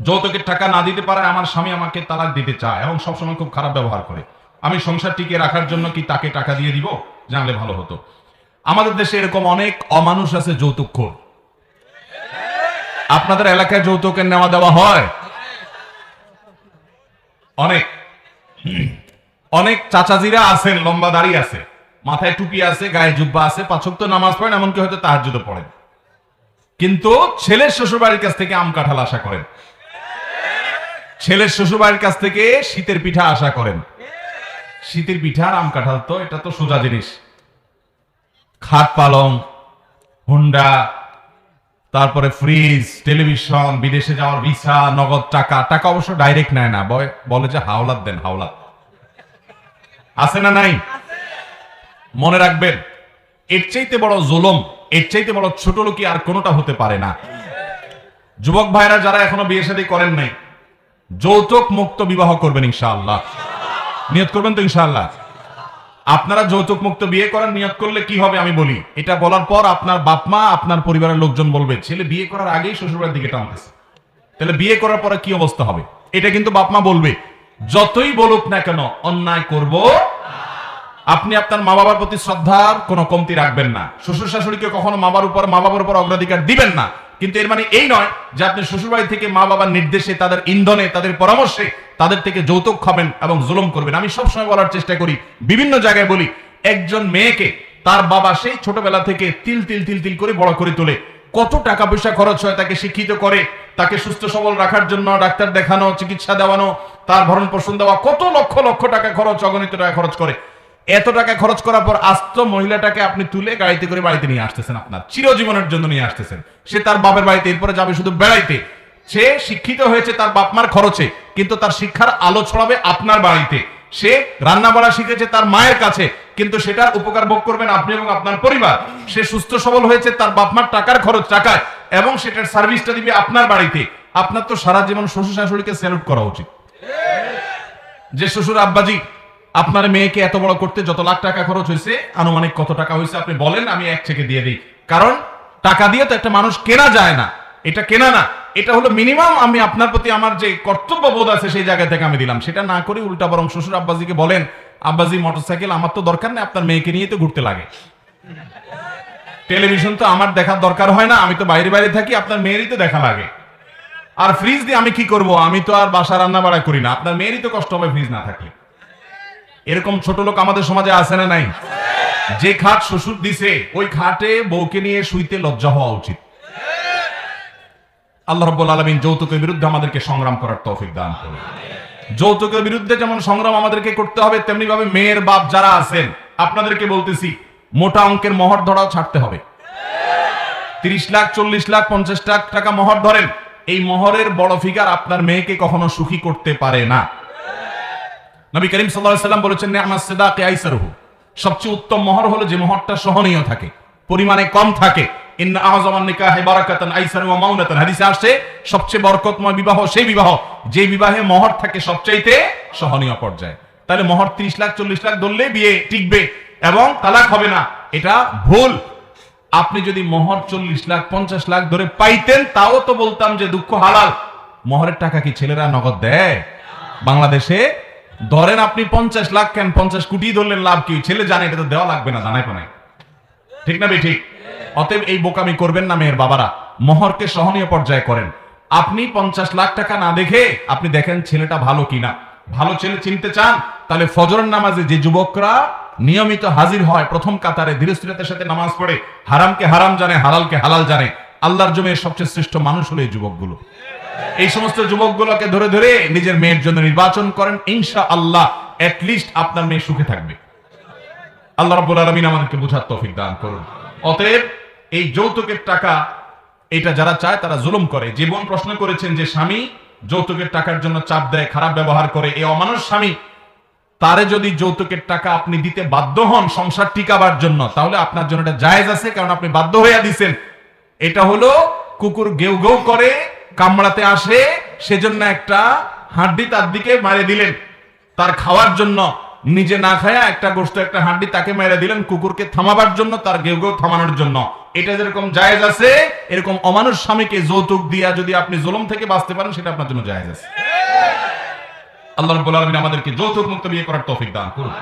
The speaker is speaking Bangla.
যৌতুকের টাকা না দিতে পারে আমার স্বামী আমাকে তালাক দিতে চায় এবং সবসময় খুব খারাপ ব্যবহার করে, আমি সংসার টিকে রাখার জন্য কি তাকে টাকা দিয়ে দিব? জানলে ভালো হতো। আমাদের দেশে এরকম অনেক অমানুষ আছে যৌতুকখোর। আপনাদের এলাকায় যৌতুকের নেওয়া দেওয়া হয়? অনেক অনেক চাচাজিরা আছেন, লম্বা দাড়ি আছে, মাথায় টুপি আছে, গায়ে জুব্বা আছে, 5 ওয়াক্ত নামাজ পড়েন, এমনকি হয়তো তাহাজ্জুদও পড়েন, কিন্তু ছেলের শ্বশুরবাড়ির কাছ থেকে আম কাঁঠাল আশা করেন, ছেলের শ্বশুরবাড়ির কাছ থেকে শীতের পিঠা আশা করেন। শীতের পিঠা আর আম কাঁঠাল তো এটা তো সোজা জিনিস। খাট পালং, হুন্ডা, তারপরে ফ্রিজ, টেলিভিশন, বিদেশে যাওয়ার ভিসা, নগদ টাকা। টাকা অবশ্য ডাইরেক্ট নেয় না, বলে যে হাওলাত দেন, হাওলাত। আছে না নাই? মনে রাখবেন, এর চাইতে বড় জুলুম, এর চাইতে বড় ছোট লোকই আর কোনোটা হতে পারে না। যুবক ভাইরা যারা এখনো বিয়ে শাদী করেন নাই, যৌতুক মুক্ত বিবাহ করবেন ইনশাআল্লাহ। নিয়ত করবেন তো ইনশাআল্লাহ? আপনারা যৌতুক মুক্ত বিয়ে করার নিয়ত করলে কি হবে আমি বলি। এটা বলার পর আপনার বাপ মা, আপনার পরিবারের লোকজন বলবে ছেলে বিয়ে করার আগেই শ্বশুরবাড়ির দিকে টানতেছে, তাহলে বিয়ে করার পরে কি অবস্থা হবে। এটা কিন্তু বাপ মা বলবে। যতই বলুক না কেন, অন্যায় করব। আপনি আপনার মা বাবার প্রতি শ্রদ্ধার কোনো কমতি রাখবেন না। শ্বশুর শাশুড়িকে কখনো মা বাবার উপর অগ্রাধিকার দিবেন না, কিন্তু এর মানে এই নয় যে আপনি শ্বশুরবাড়ি থেকে মা বাবার নির্দেশে, তাদের ইন্ধনে, তাদের পরামর্শে তাদের থেকে যৌতুক খাবেন এবং জুলুম করবেন। আমি সবসময় বলার চেষ্টা করি, বিভিন্ন জায়গায় বলি, একজন মেয়েকে তার বাবা সেই ছোটবেলা থেকে তিল তিল তিল তিল করে বড় করে তোলে। কত টাকা পয়সা খরচ হয় তাকে শিক্ষিত করে, তাকে সুস্থ সবল রাখার জন্য ডাক্তার দেখানো, চিকিৎসা দেওয়ানো, তার ভরণ পোষণ দেওয়া, কত লক্ষ লক্ষ টাকা খরচ, অগণিত টাকা খরচ করে। এত টাকা খরচ করার পর আস্ত মহিলাটাকে আপনি তুলে গাড়িতে করে বাড়িতে নিয়ে আসতেছেন, আপনার চিরজীবনের জন্য নিয়ে আসতেছেন। সে তার বাপের বাড়িতে এরপরে যাবে শুধু বেড়াইতে। সে শিক্ষিত হয়েছে তার বাপ মার খরচে, কিন্তু তার শিক্ষার আলো ছড়াবে আপনার বাড়িতে। সে রান্না বাড়া শিখেছে তার মায়ের কাছে, কিন্তু সেটার উপকার ভোগ করবেন আপনি এবং আপনার পরিবার। সে সুস্থ সবল হয়েছে তার বাপ মার টাকার খরচ টাকায়, এবং সেটার সার্ভিসটা দিবে আপনার বাড়িতে। আপনার তো সারা জীবন শ্বশুর শাশুড়িকে স্যালুট করা উচিত। যে শ্বশুর আব্বাজি আপনার মেয়েকে এত বড় করতে যত লাখ টাকা খরচ হয়েছে, আনুমানিক কত টাকা হয়েছে আপনি বলেন, আমি এক চেকে দিয়ে দিই। কারণ টাকা দিয়ে তো একটা মানুষ কেনা যায় না, এটা কেনা না, এটা হলো মিনিমাম। আমি আপনার প্রতি আমার যে কর্তব্য বোধ আছে সেই জায়গা থেকে আমি দিলাম। সেটা না করে উল্টা বরং শ্বশুর আব্বাজিকে বলেন, আব্বাজি মোটরসাইকেল আমার তো দরকার নেই, আপনার মেয়েকে নিয়ে তো ঘুরতে লাগে। টেলিভিশন তো আমার দেখার দরকার হয় না, আমি তো বাইরে বাইরে থাকি, আপনার মেয়েরই তো দেখা লাগে। আর ফ্রিজ দিয়ে আমি কি করব, আমি তো আর বাসা রান্না বাড়া করি না, আপনার মেয়েরই তো কষ্ট হবে ফ্রিজ না থাকলে। এরকম ছোট লোক আমাদের সমাজে আছে না নাই? যে খাট শ্বশুর দিছে ওই খাটে বউকে নিয়ে শুইতে লজ্জা হওয়া উচিত। আল্লাহ রাব্বুল আলামিন যৌতুকের বিরুদ্ধে আমাদেরকে সংগ্রাম করার তৌফিক দান করুন। যৌতুকের বিরুদ্ধে যেমন সংগ্রাম আমাদেরকে করতে হবে, তেমনি ভাবে মেয়ের বাপ যারা আছেন আপনাদেরকে বলতেছি, মোটা অঙ্কের মোহর ধরাও ছাড়তে হবে। 30 লাখ, 40 লাখ, 50 লাখ টাকা মোহর ধরেন, এই মোহরের বড় ফিগার আপনার মেয়েকে কখনো সুখী করতে পারে না। নবী করিম সাল্লাল্লাহু আলাইহি ওয়াসাল্লাম বলেছেন, নি'মাস সিদাকি আইসারহু, সবচেয়ে উত্তম মোহর হলো যে মোহরটা সহনীয় থাকে, পরিমাণে কম থাকে। ইন্না আযমান নিকাহি বারাকাতান আইসারু ওয়া মাউনাতান, হাদিসে আসছে সবচেয়ে বরকতময় বিবাহ সেই বিবাহ যে বিবাহে মোহর থাকে সবচাইতে সহনীয় পর্যায়ে। তাহলে মোহর 30 লাখ 40 লাখ ধরলে বিয়ে টিকবে এবং তালাক হবে না, এটা ভুল। আপনি যদি মোহর 40 লাখ 50 লাখ ধরে পাইতেন, তাও তো বলতাম যে দুঃখ হালাল। মোহরের টাকা কি ছেলেরা নগদ দেয় বাংলাদেশে? ধরেন আপনি 50 লাখ, কেন 50 কোটি ধরলেন, লাভ কি? ছেলে জানে এটা তো দেওয়া লাগবে না, জানাই পানাই, ঠিক না ঠিক? অতএব এই বোকামি করবেন না মেয়ের বাবারা, মোহরকে সহনীয় পর্যায়ে করেন। আপনি 50 লাখ টাকা না দেখে আপনি দেখেন ছেলেটা ভালো কিনা। ভালো ছেলে চিনতে চান, তাহলে ফজরের নামাজে যে যুবকরা নিয়মিত হাজির হয়, প্রথম কাতারে ধীরস্থিরতার সাথে নামাজ পড়ে, হারামকে হারাম জানে, হালালকে হালাল জানে, আল্লাহর জমির সবচেয়ে শ্রেষ্ঠ মানুষ হলো এই যুবকগুলো। এই সমস্ত যুবকগুলোকে ধরে ধরে নিজের মেয়ের জন্য নির্বাচন করেন, ইনশাআল্লাহ এট লিস্ট আপনার মেয়ে সুখে থাকবে। আল্লাহ রাব্বুল আলামিন আমাদেরকে বুঝার তৌফিক দান করুন। অতএব এই যৌতুকের টাকা এটা যারা চায় তারা জুলুম করে। যে বোন প্রশ্ন করেছেন যে স্বামী যৌতুকের টাকার জন্য চাপ দেয়, খারাপ ব্যবহার করে, এই অমানুষ স্বামী, তারে যদি যৌতুকের টাকা আপনি দিতে বাধ্য হন সংসার টিকাবার জন্য, তাহলে আপনার জন্য এটা জায়েজ আছে, কারণ আপনি বাধ্য হইয়া দিছেন। এটা হলো কুকুর গেউ গেউ করে কামড়াতে আসে, সেজন্য একটা হাড্ডি তার দিকে মারে দিলেন তার খাওয়ার জন্য, নিজে না খায়া একটা গোশত একটা হাড্ডি তাকে মেরে দিলেন কুকুরকে থামাবার জন্য, তার গেউ গেউ থামানোর জন্য। এটা যেরকম জায়েজ আছে, এরকম অমানুষ স্বামীকে যৌতুক দিয়া যদি আপনি জুলুম থেকে বাঁচতে পারেন, সেটা আপনার জন্য জায়েজ আছে। আল্লাহ রাব্বুল আলামিন আমাদেরকে যৌতুক মুক্ত বিয়ে করার তৌফিক দান করুন।